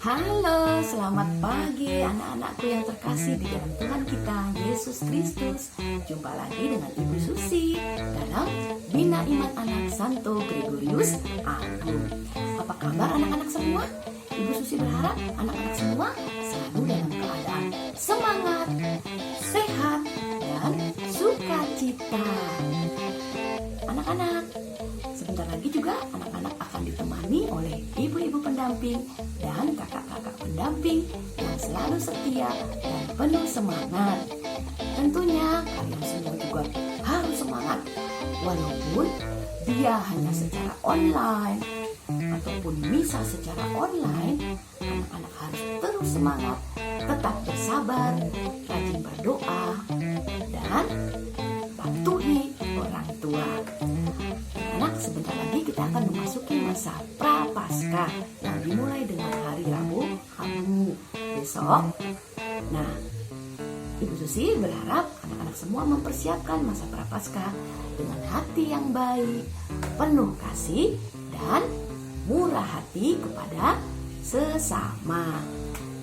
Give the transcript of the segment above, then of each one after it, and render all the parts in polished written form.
Halo, selamat pagi anak-anakku yang terkasih di dalam Tuhan kita, Yesus Kristus. Jumpa lagi dengan Ibu Susi dalam Bina Iman Anak Santo Gregorius Agung. Apa kabar anak-anak semua? Ibu Susi berharap anak-anak semua selalu dalam keadaan semangat, sehat, dan sukacita. Anak-anak, sebentar lagi juga anak-anak akan ditemani oleh ibu-ibu pendamping dan kakak-kakak pendamping yang selalu setia dan penuh semangat. Tentunya kalian semua juga harus semangat, walaupun dia hanya secara online ataupun misa secara online. Anak-anak harus terus semangat, tetap bersabar, rajin berdoa, dan patuhi orang tua. Anak, sebentar lagi kita akan memasuki masa Prapaskah yang dimulai dengan hari Rabu Abu besok. Nah, Ibu Susi berharap anak-anak semua mempersiapkan masa Prapaskah dengan hati yang baik, penuh kasih, dan murah hati kepada sesama.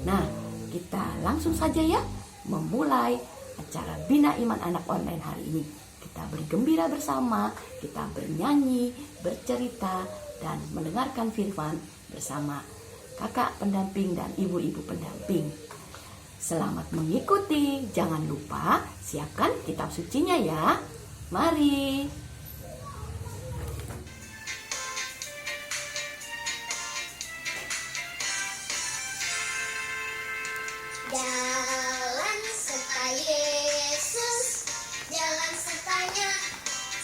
Nah, kita langsung saja ya memulai acara Bina Iman Anak online hari ini. Kita bergembira bersama, kita bernyanyi, bercerita, dan mendengarkan firman bersama kakak pendamping dan ibu-ibu pendamping. Selamat mengikuti, jangan lupa siapkan kitab sucinya ya. Mari. Jalan serta Yesus, jalan sertanya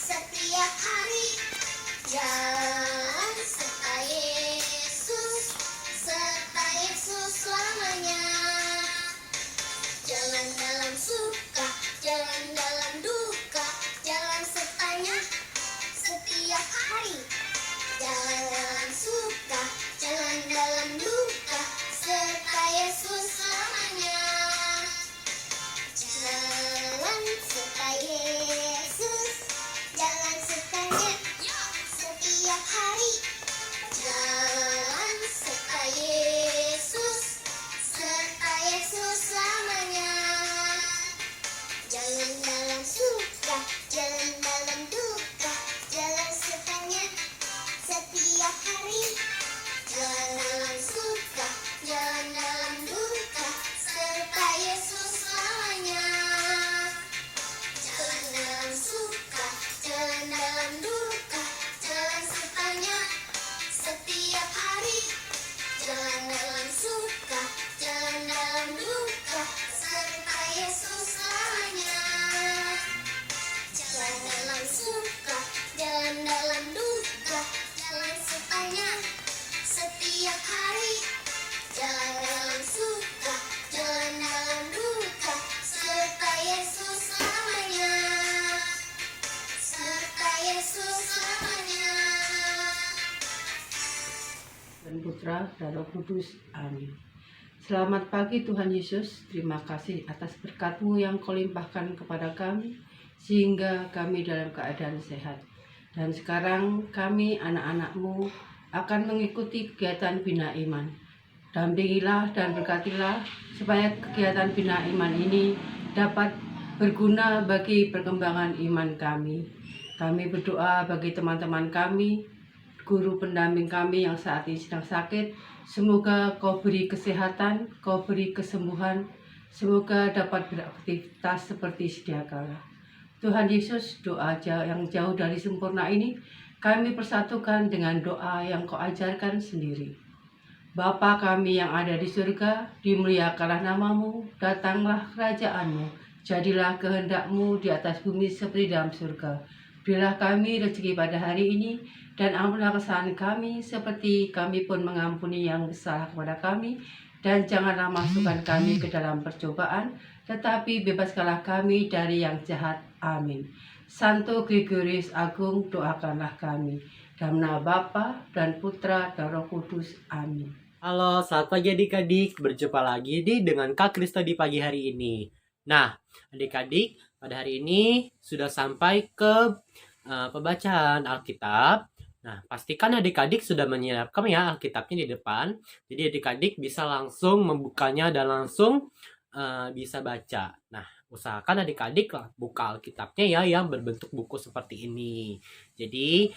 setiap hari. Jalan serta Yesus selamanya. Jalan dalam suka, jalan dalam duka, jalan sertanya setiap hari. Jalan dalam suka, jalan dalam duka, serta Yesus selamanya. Jalan serta Yesus, jalan sertanya setiap hari. Jalan serta Yesus selamanya. Jalan dalam suka, jalan dalam duka, jalan sertanya setiap hari. Jalan dalam suka, jalan dalam duka, serta Yesus selamanya. Jalan dalam suka, jalan dalam duka, jalan sertanya setiap hari. Jalan dalam suka, jalan dalam duka, serta Yesus selamanya. Jalan dalam suka, jalan dalam duka, jalan sertanya setiap hari. Jalan dalam suka, jalan dalam duka, serta Yesus selamanya. Serta Yesus selamanya. Dan Putra dan Roh Kudus. Amin. Selamat pagi Tuhan Yesus, terima kasih atas berkat-Mu yang Kau limpahkan kepada kami, sehingga kami dalam keadaan sehat. Dan sekarang kami anak-anak-Mu akan mengikuti kegiatan Bina Iman. Dampingilah dan berkatilah supaya kegiatan Bina Iman ini dapat berguna bagi perkembangan iman kami. Kami berdoa bagi teman-teman kami, guru pendamping kami yang saat ini sedang sakit. Semoga Kau beri kesehatan, Kau beri kesembuhan, semoga dapat beraktivitas seperti sedia kala. Tuhan Yesus, doa yang jauh dari sempurna ini kami persatukan dengan doa yang Kau ajarkan sendiri. Bapa kami yang ada di surga, dimuliakanlah nama-Mu, datanglah kerajaan-Mu, jadilah kehendak-Mu di atas bumi seperti dalam surga. Berilah kami rezeki pada hari ini, dan ampunilah kesalahan kami seperti kami pun mengampuni yang bersalah kepada kami. Dan janganlah masukkan kami ke dalam percobaan, tetapi bebaskanlah kami dari yang jahat. Amin. Santo Gregorius Agung, doakanlah kami. Dalam nama Bapa dan Putra dan Roh Kudus. Amin. Halo, selamat pagi adik-adik. Berjumpa lagi dengan Kak Kristo di pagi hari ini. Nah, adik-adik, pada hari ini sudah sampai ke pembacaan Alkitab Nah, pastikan adik-adik sudah menyiapkan ya Alkitabnya di depan. Jadi adik-adik bisa langsung membukanya dan langsung bisa baca. Nah, usahakan adik-adik lah buka Alkitabnya ya yang berbentuk buku seperti ini. Jadi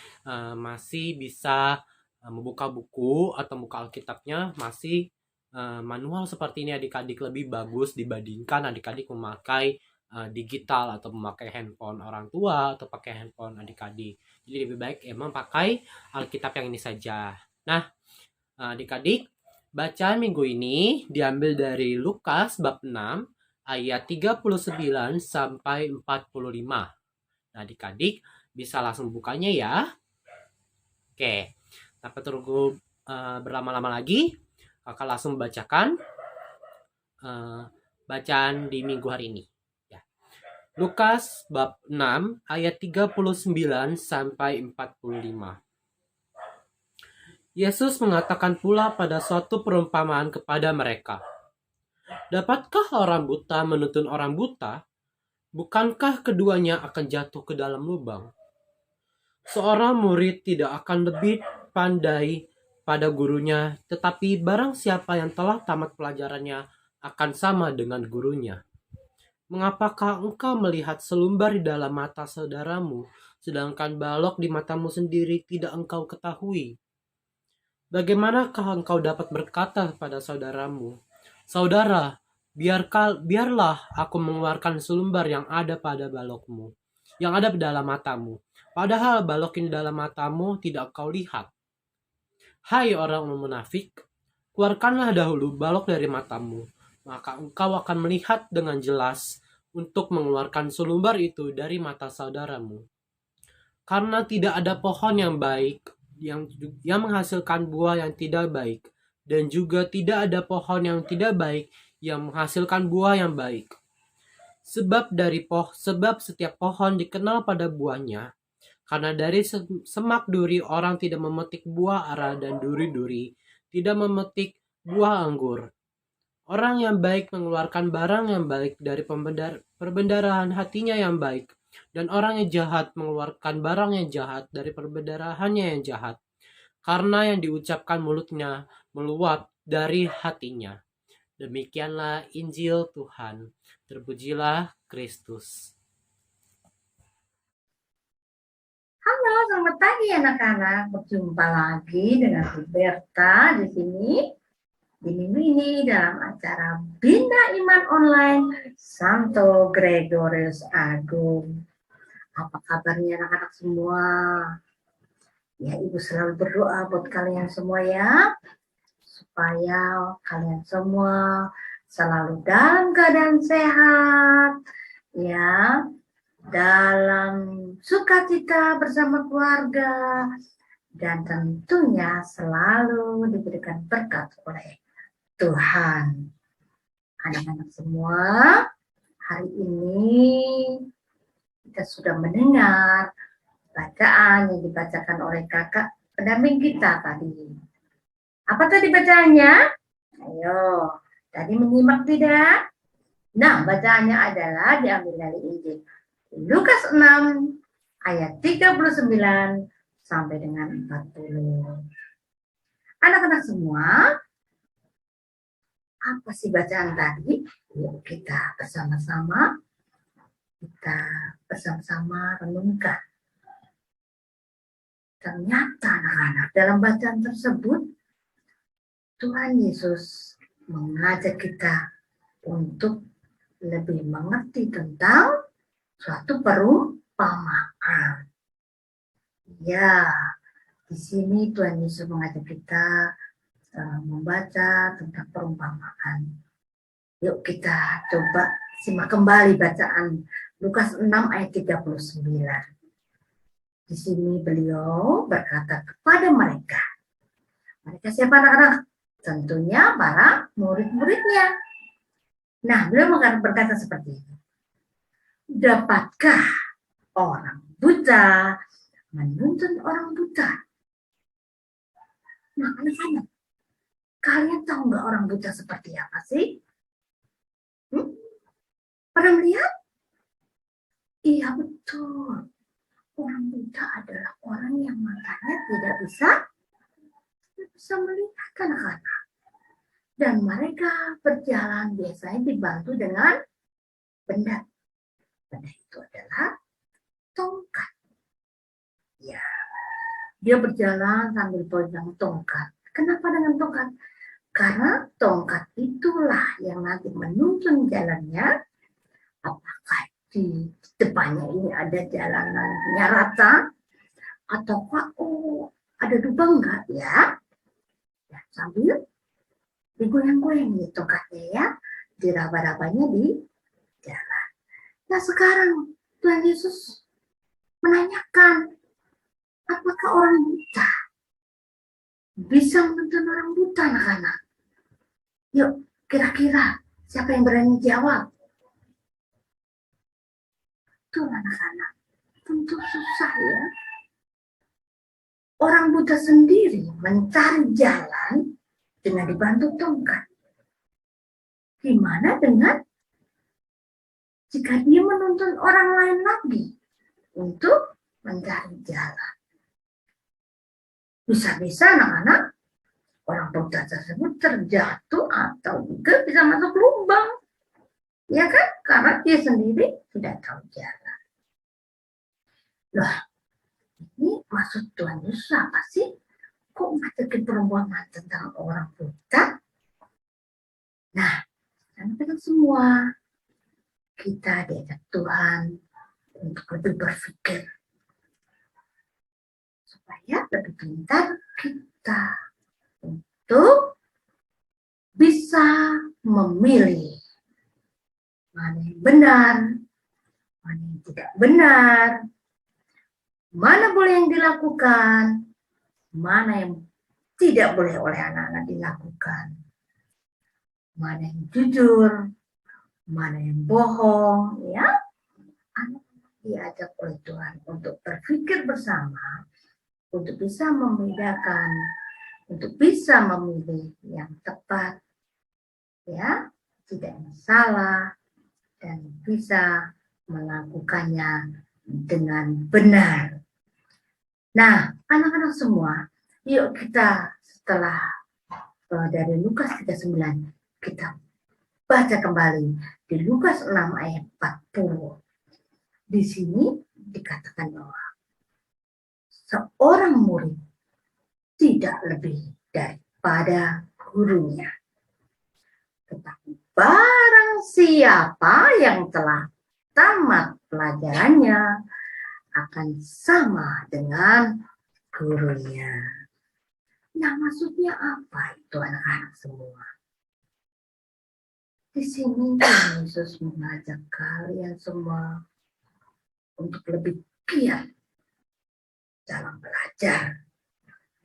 masih bisa membuka buku atau buka Alkitabnya masih manual seperti ini adik-adik lebih bagus dibandingkan adik-adik memakai digital atau memakai handphone orang tua atau pakai handphone adik-adik. Jadi lebih baik emang pakai Alkitab yang ini saja. Nah, adik-adik, bacaan minggu ini diambil dari Lukas bab 6 ayat 39 sampai 45. Nah, adik-adik bisa langsung bukanya ya. Oke, tanpa tunggu berlama-lama lagi, kakak langsung bacakan bacaan di minggu hari ini. Lukas bab 6 ayat 39 sampai 45. Yesus mengatakan pula pada suatu perumpamaan kepada mereka, "Dapatkah orang buta menuntun orang buta? Bukankah keduanya akan jatuh ke dalam lubang? Seorang murid tidak akan lebih pandai pada gurunya, tetapi barang siapa yang telah tamat pelajarannya akan sama dengan gurunya. Mengapakah engkau melihat selumbar di dalam mata saudaramu, sedangkan balok di matamu sendiri tidak engkau ketahui? Bagaimanakah engkau dapat berkata kepada saudaramu, 'Saudara, biarlah aku mengeluarkan selumbar yang ada pada balokmu, yang ada di dalam matamu, padahal balok yang di dalam matamu tidak kau lihat?' Hai orang munafik, keluarkanlah dahulu balok dari matamu, maka engkau akan melihat dengan jelas untuk mengeluarkan selumbar itu dari mata saudaramu. Karena tidak ada pohon yang baik yang menghasilkan buah yang tidak baik, dan juga tidak ada pohon yang tidak baik yang menghasilkan buah yang baik. Sebab setiap pohon dikenal pada buahnya. Karena dari semak duri orang tidak memetik buah ara, dan duri-duri tidak memetik buah anggur. Orang yang baik mengeluarkan barang yang baik dari perbendaharaan hatinya yang baik, dan orang yang jahat mengeluarkan barang yang jahat dari perbendaharaannya yang jahat. Karena yang diucapkan mulutnya meluap dari hatinya. Demikianlah Injil Tuhan. Terpujilah Kristus. Halo, selamat pagi anak-anak. Berjumpa lagi dengan Bu Berta di sini. Di minggu ini dalam acara Bina Iman Online Santo Gregorius Agung. Apa kabarnya anak-anak semua? Ya, Ibu selalu berdoa buat kalian semua ya. Supaya kalian semua selalu dalam keadaan sehat. Ya, dalam sukacita bersama keluarga. Dan tentunya selalu diberikan berkat oleh Tuhan. Anak-anak semua, hari ini kita sudah mendengar bacaan yang dibacakan oleh kakak pendamping kita tadi. Apa tadi bacaannya? Ayo, tadi menyimak tidak? Nah, bacaannya adalah diambil dari Injil Lukas 6 ayat 39 sampai dengan 40. Anak-anak semua, apa sih bacaan tadi? Yuk kita bersama-sama renungkan. Ternyata anak-anak dalam bacaan tersebut Tuhan Yesus mengajak kita untuk lebih mengerti tentang suatu perumpamaan. Ya, di sini Tuhan Yesus mengajak kita membaca tentang perumpamaan. Yuk kita coba simak kembali bacaan Lukas 6 ayat 39. Di sini beliau berkata kepada mereka. Mereka siapa anak-anak? Tentunya para murid-muridnya. Nah, beliau berkata seperti ini. Dapatkah orang buta menuntun orang buta? Nah, anak-anak, kalian tahu nggak orang buta seperti apa sih? Pernah melihat? Iya, betul. Orang buta adalah orang yang matanya tidak bisa melihat anak-anak. Dan mereka berjalan biasanya dibantu dengan benda. Benda itu adalah tongkat. Ya, dia berjalan sambil pegang tongkat. Kenapa dengan tongkat? Karena tongkat itulah yang nanti menuntun jalannya. Apakah di depannya ini ada jalanannya rata, ataukah ada lubang enggak ya? Ya, sambil digoyang-goyang nih tongkatnya ya, diraba-rabanya di jalan. Nah sekarang Tuhan Yesus menanyakan, apakah orang buta bisa menuntun orang buta, anak-anak? Yuk, kira-kira siapa yang berani jawab? Tuh anak-anak, tentu susah ya. Orang buta sendiri mencari jalan dengan dibantu tongkat. Gimana dengan jika dia menuntun orang lain lagi untuk mencari jalan? Bisa-bisa anak-anak orang buta tersebut terjatuh atau juga bisa masuk lubang. Ya kan? Karena dia sendiri tidak tahu jalan. Loh, ini maksud Tuhan Yesus apa sih? Kok ngajakin perumpamaan tentang orang buta? Nah, kita semua kita diajak Tuhan untuk lebih berpikir supaya lebih pintar kita untuk bisa memilih mana yang benar, mana yang tidak benar, mana boleh yang dilakukan, mana yang tidak boleh oleh anak-anak dilakukan, mana yang jujur, mana yang bohong, ya. Anak-anak diajak oleh Tuhan untuk berpikir bersama, untuk bisa membedakan, untuk bisa memilih yang tepat, ya, tidak yang salah, dan bisa melakukannya dengan benar. Nah, anak-anak semua, yuk kita setelah dari Lukas 39, kita baca kembali di Lukas 6 ayat 40. Di sini dikatakan bahwa seorang murid tidak lebih daripada gurunya. Tetapi barang siapa yang telah tamat pelajarannya akan sama dengan gurunya. Nah, maksudnya apa itu anak-anak semua? Di sini Yesus mengajak kalian semua untuk lebih giat dalam belajar.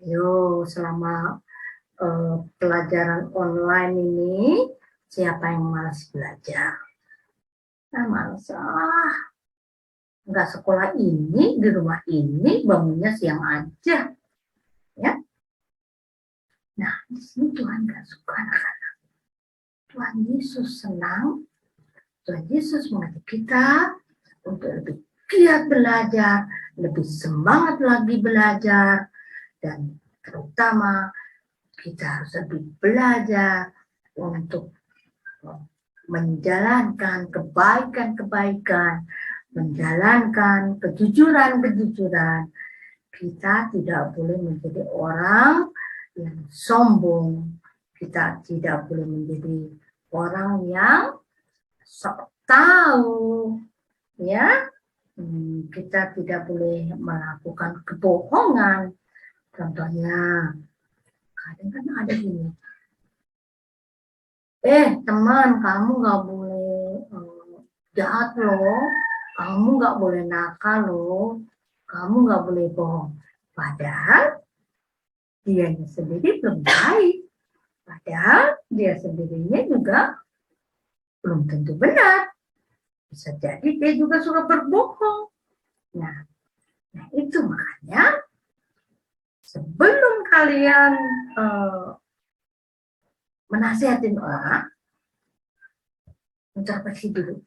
Ayo, selama pelajaran online ini, siapa yang malas belajar? Nah, malas nggak sekolah ini, di rumah ini, bangunnya siang aja. Ya. Nah, di sini Tuhan nggak suka anak-anak. Tuhan Yesus senang, Tuhan Yesus mengajak kita untuk lebih giat belajar, lebih semangat lagi belajar, dan terutama kita harus lebih belajar untuk menjalankan kebaikan-kebaikan, menjalankan kejujuran-kejujuran. Kita tidak boleh menjadi orang yang sombong. Kita tidak boleh menjadi orang yang sok tahu. Ya, kita tidak boleh melakukan kebohongan. Contohnya, kadang-kadang ada gini. Teman, kamu nggak boleh jahat loh, kamu nggak boleh nakal loh, kamu nggak boleh bohong. Padahal dia sendiri belum baik, padahal dia sendirinya juga belum tentu benar. Bisa jadi dia juga suka berbohong. Nah itu makanya sebelum kalian menasihatin orang, introspeksi dulu.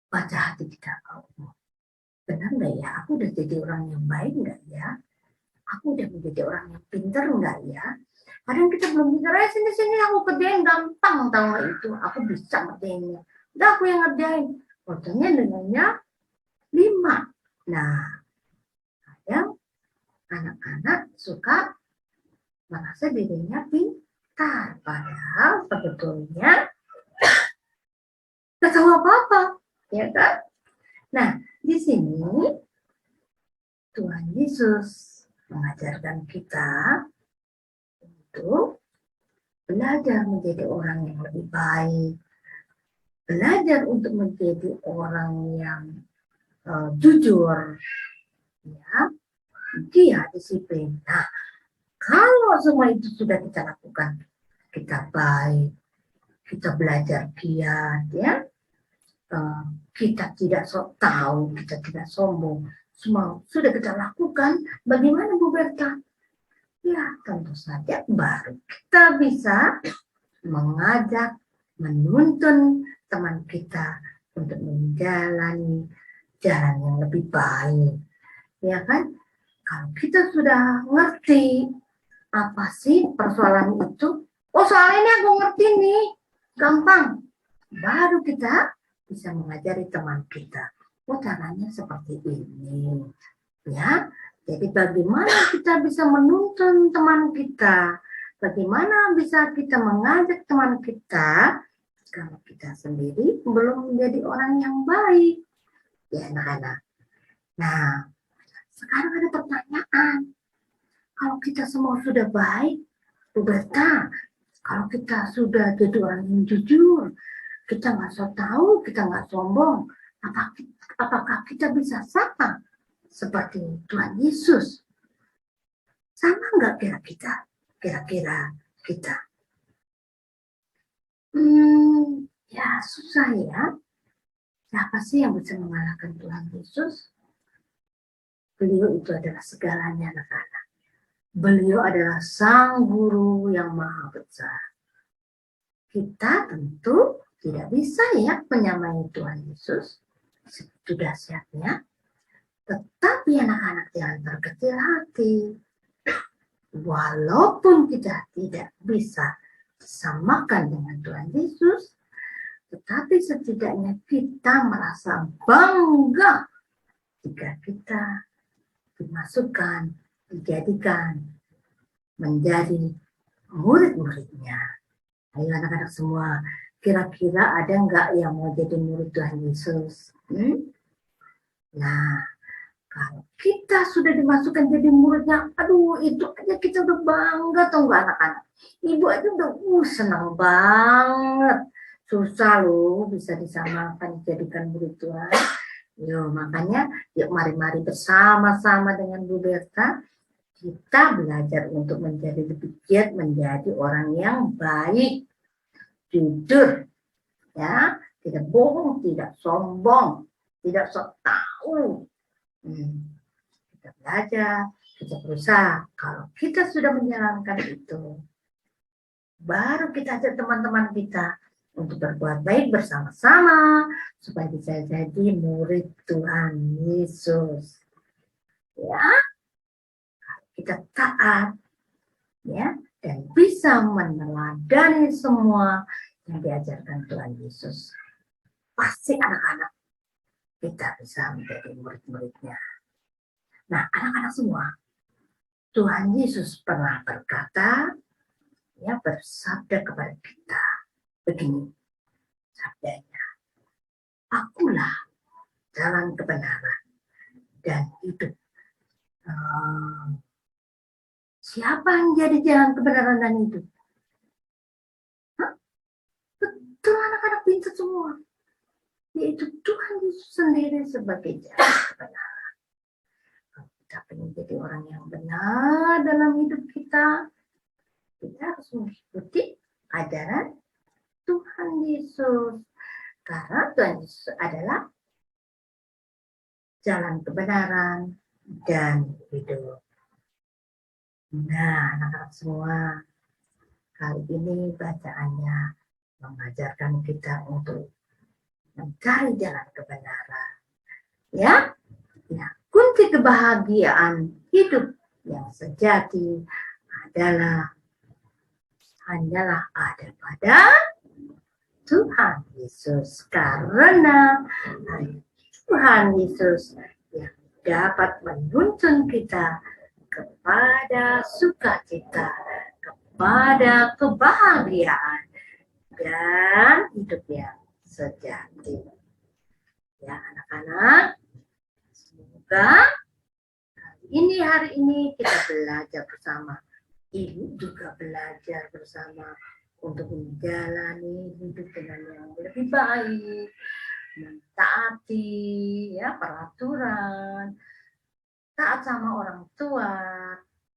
Baca hati kita, benar nggak ya? Aku udah jadi orang yang baik nggak ya? udah menjadi orang yang pintar enggak ya? Kadang kita belum pintar, sini aku kerjain gampang, tahu nggak itu, aku bisa ngerjainnya. Udah aku yang ngerjain. Fotonya dengannya 5. Nah, kadang anak-anak suka merasa dirinya pintar, padahal sebetulnya nggak tahu apa-apa, ya kan? Nah, di sini Tuhan Yesus mengajarkan kita untuk belajar menjadi orang yang lebih baik, belajar untuk menjadi orang yang jujur, ya, dia disiplin. Nah, kalau semua itu sudah kita lakukan, kita baik, kita belajar giat, ya, kita tidak sok tahu, kita tidak sombong, semua sudah kita lakukan. Bagaimana Bu Berta? Ya, tentu saja baru kita bisa mengajak, menuntun teman kita untuk menjalani jalan yang lebih baik, ya kan? Kalau kita sudah ngerti apa sih persoalan itu, oh soal ini aku ngerti nih, gampang, baru kita bisa mengajari teman kita, oh caranya seperti ini, ya. Jadi bagaimana kita bisa menuntun teman kita, bagaimana bisa kita mengajak teman kita kalau kita sendiri belum menjadi orang yang baik, ya anak-anak. Nah, sekarang ada pertanyaan, kalau kita semua sudah baik, Bu Berta, kalau kita sudah jadi orang yang jujur, kita nggak so tahu, kita nggak sombong, apakah kita bisa sama seperti Tuhan Yesus? Sama nggak kira-kira kita? Ya susah ya. Siapa sih yang bisa mengalahkan Tuhan Yesus? Beliau itu adalah segalanya, anak-anak. Beliau adalah Sang Guru yang Maha Besar. Kita tentu tidak bisa ya menyamai Tuhan Yesus sebegitu dahsyatnya. Tetapi anak-anak jangan berkecil hati. Walaupun kita tidak bisa disamakan dengan Tuhan Yesus, tetapi setidaknya kita merasa bangga jika kita dimasukkan, dijadikan menjadi murid-muridnya. Ayo anak-anak semua, kira-kira ada nggak yang mau jadi murid Tuhan Yesus? Nah, kalau kita sudah dimasukkan jadi muridnya, aduh itu aja kita udah bangga, tau nggak anak-anak? Ibu aja udah senang banget. Susah loh bisa disamakan dijadikan murid Tuhan. Yuk, makanya yuk mari-mari bersama-sama dengan Bu Berta kita belajar untuk menjadi lebih giat, menjadi orang yang baik, jujur, ya, tidak bohong, tidak sombong, tidak sok tahu. Kita belajar, kita berusaha. Kalau kita sudah menjalankan itu, baru kita ajak teman-teman kita untuk berbuat baik bersama-sama supaya bisa jadi murid Tuhan Yesus. Ya, kita taat, ya, dan bisa meneladani semua yang diajarkan Tuhan Yesus. Pasti anak-anak kita bisa menjadi murid-muridnya. Nah, anak-anak semua, Tuhan Yesus pernah berkata, ya, bersabda kepada kita begini, sabdanya, akulah jalan kebenaran dan hidup. Siapa yang jadi jalan kebenaran dan hidup? Betul anak-anak pintar semua. Yaitu Tuhan Yesus sendiri sebagai jalan kebenaran. Kalau kita ingin jadi orang yang benar dalam hidup kita harus mengikuti ajaran Tuhan Yesus. Karena Tuhan Yesus adalah jalan kebenaran dan hidup. Nah, anak-anak semua, kali ini bacaannya mengajarkan kita untuk mencari jalan kebenaran. Ya, kunci kebahagiaan hidup yang sejati hanyalah ada pada Tuhan Yesus, karena hanya Tuhan Yesus yang dapat menuntun kita kepada sukacita, kepada kebahagiaan dan hidup yang sejati. Ya anak-anak, semoga hari ini kita belajar bersama. Ibu juga belajar bersama untuk menjalani hidup dengan yang lebih baik, mentaati ya peraturan, taat sama orang tua,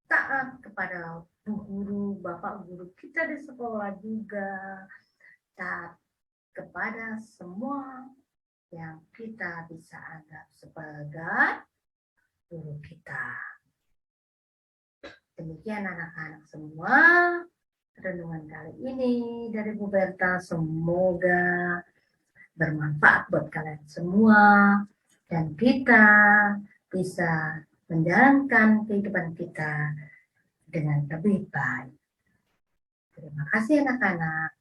taat kepada bu guru, bapak guru kita di sekolah juga, taat kepada semua yang kita bisa anggap sebagai guru kita. Demikian anak-anak semua, renungan kali ini dari Bu Berta semoga bermanfaat buat kalian semua dan kita bisa menjalankan kehidupan kita dengan lebih baik. Terima kasih anak-anak.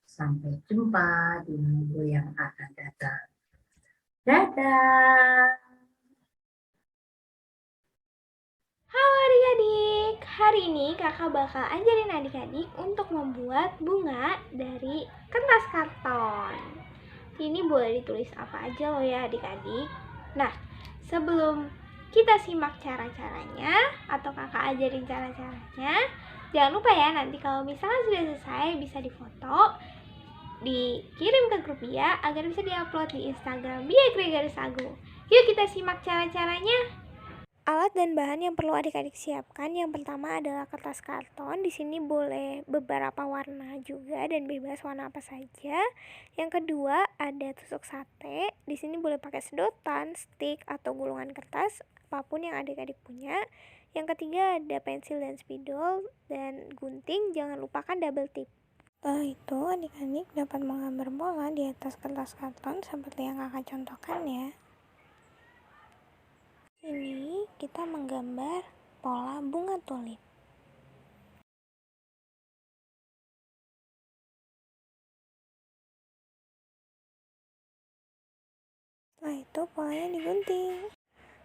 Sampai jumpa di minggu yang akan datang. Dadah. Halo adik-adik, hari ini kakak bakal ajarin adik-adik untuk membuat bunga dari kertas karton. Ini boleh ditulis apa aja loh ya adik-adik. Nah, sebelum kita simak cara-caranya atau kakak ajarin cara-caranya, jangan lupa ya nanti kalau misalnya sudah selesai bisa difoto, dikirim ke grup Bia agar bisa diupload di Instagram Bia_Agu. Yuk kita simak cara-caranya. Alat dan bahan yang perlu adik-adik siapkan, yang pertama adalah kertas karton. Di sini boleh beberapa warna juga dan bebas warna apa saja. Yang kedua ada tusuk sate. Di sini boleh pakai sedotan, stick atau gulungan kertas, apapun yang adik-adik punya. Yang ketiga ada pensil dan spidol dan gunting. Jangan lupakan double tip. Setelah itu adik-adik dapat menggambar bola di atas kertas karton seperti yang kakak contohkan ya. Ini kita menggambar pola bunga tulip. Setelah itu polanya digunting.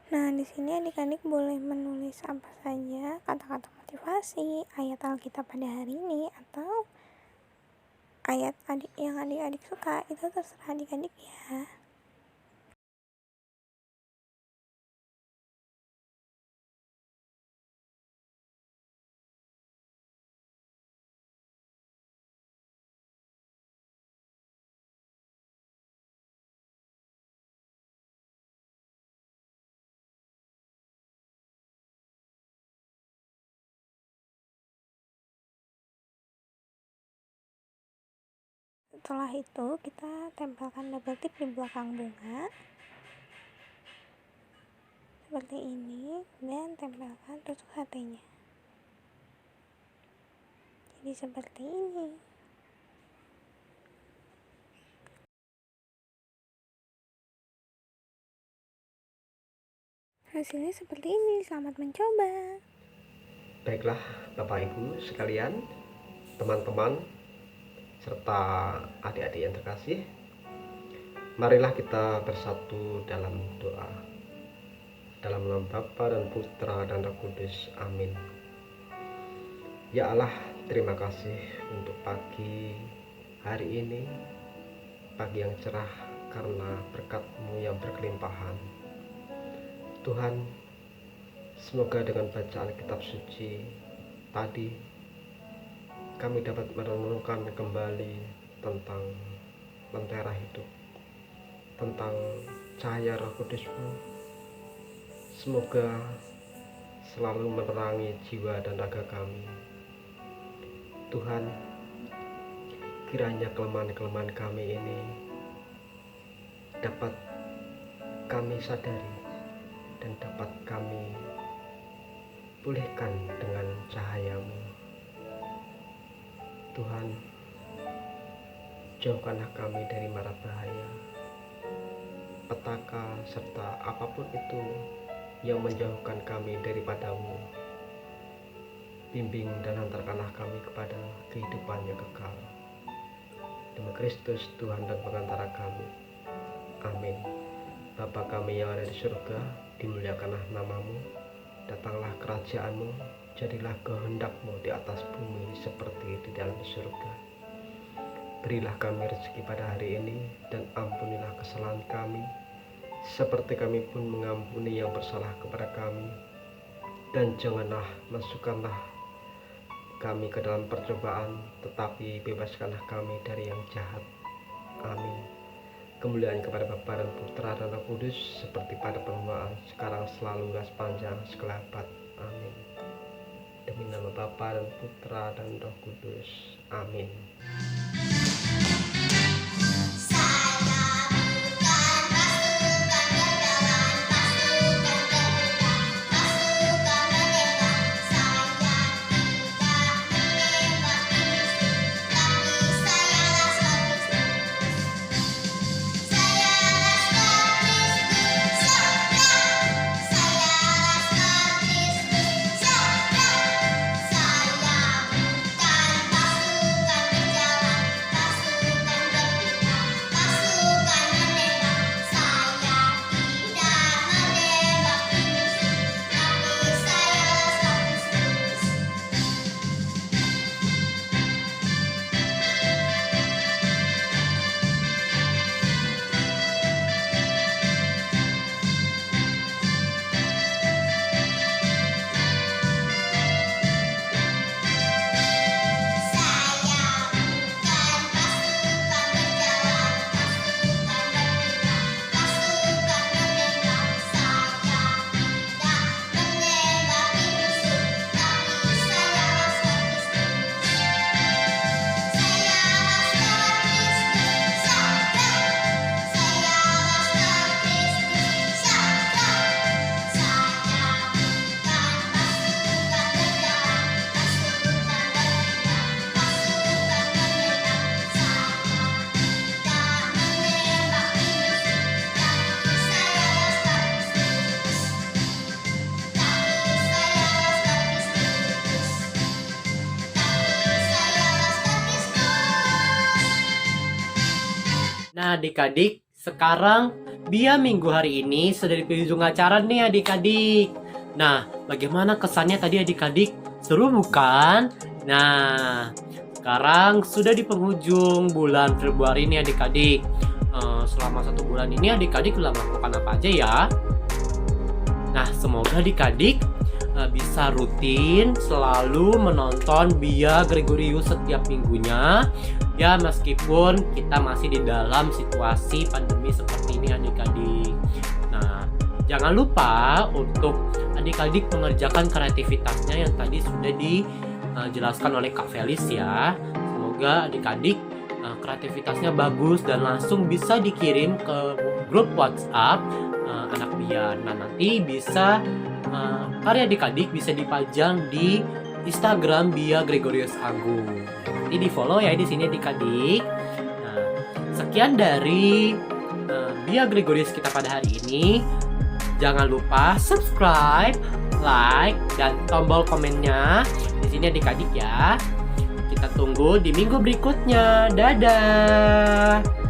Nah, di sini adik-adik boleh menulis apa saja, kata-kata motivasi, ayat Alkitab pada hari ini, atau ayat yang adik-adik suka. Itu terserah adik-adik ya. Setelah itu kita tempelkan double tip di belakang bunga seperti ini dan tempelkan tusuk satenya. Jadi seperti ini. Hasilnya seperti ini. Selamat mencoba. Baiklah Bapak Ibu sekalian, teman-teman serta adik-adik yang terkasih, marilah kita bersatu dalam doa. Dalam nama Bapa dan Putra dan Roh Kudus. Amin. Ya Allah, terima kasih untuk pagi hari ini, pagi yang cerah karena berkat-Mu yang berkelimpahan. Tuhan, semoga dengan bacaan kitab suci tadi kami dapat merenungkan kembali tentang lentera hidup, tentang cahaya Roh Kudus-Mu. Semoga selalu menerangi jiwa dan raga kami. Tuhan, kiranya kelemahan-kelemahan kami ini dapat kami sadari dan dapat kami pulihkan dengan cahaya-Mu. Tuhan, jauhkanlah kami dari mara bahaya, petaka, serta apapun itu yang menjauhkan kami daripada-Mu. bimbing dan hantarkanlah kami kepada kehidupan yang kekal. Demi Kristus Tuhan dan pengantara kami. Amin. Bapa kami yang ada di surga, dimuliakanlah namamu, datanglah kerajaanmu, jadilah kehendakmu di atas bumi seperti di dalam surga. Berilah kami rezeki pada hari ini, dan ampunilah kesalahan kami, seperti kami pun mengampuni yang bersalah kepada kami. Dan janganlah masukkanlah kami ke dalam percobaan, tetapi bebaskanlah kami dari yang jahat. Amin. Kemuliaan kepada Bapa dan Putra dan Roh Kudus, seperti pada permulaan, sekarang selalu dan sepanjang segala abad. Amin. Demi nama Bapa dan Putra dan Roh Kudus. Amin. Nah adik-adik, sekarang Bia minggu hari ini sudah di penghujung acara nih adik-adik. Nah, bagaimana kesannya tadi adik-adik? Seru bukan? Nah, sekarang sudah di penghujung bulan Februari nih adik-adik. Selama 1 bulan ini adik-adik telah melakukan apa aja ya? Nah, semoga adik-adik bisa rutin selalu menonton Bia Gregorius setiap minggunya. Ya, meskipun kita masih di dalam situasi pandemi seperti ini adik-adik. Nah, jangan lupa untuk adik-adik mengerjakan kreativitasnya yang tadi sudah dijelaskan oleh Kak Felis ya. Semoga adik-adik kreativitasnya bagus dan langsung bisa dikirim ke grup WhatsApp anak Bia. Nah, nanti bisa karya adik-adik bisa dipajang di Instagram Bia Gregorius Agung. Nanti di follow ya di sini adik-adik. Nah, sekian dari Bia Gregorius kita pada hari ini. Jangan lupa subscribe, like, dan tombol komennya di sini adik-adik ya. Kita tunggu di minggu berikutnya. Dadah.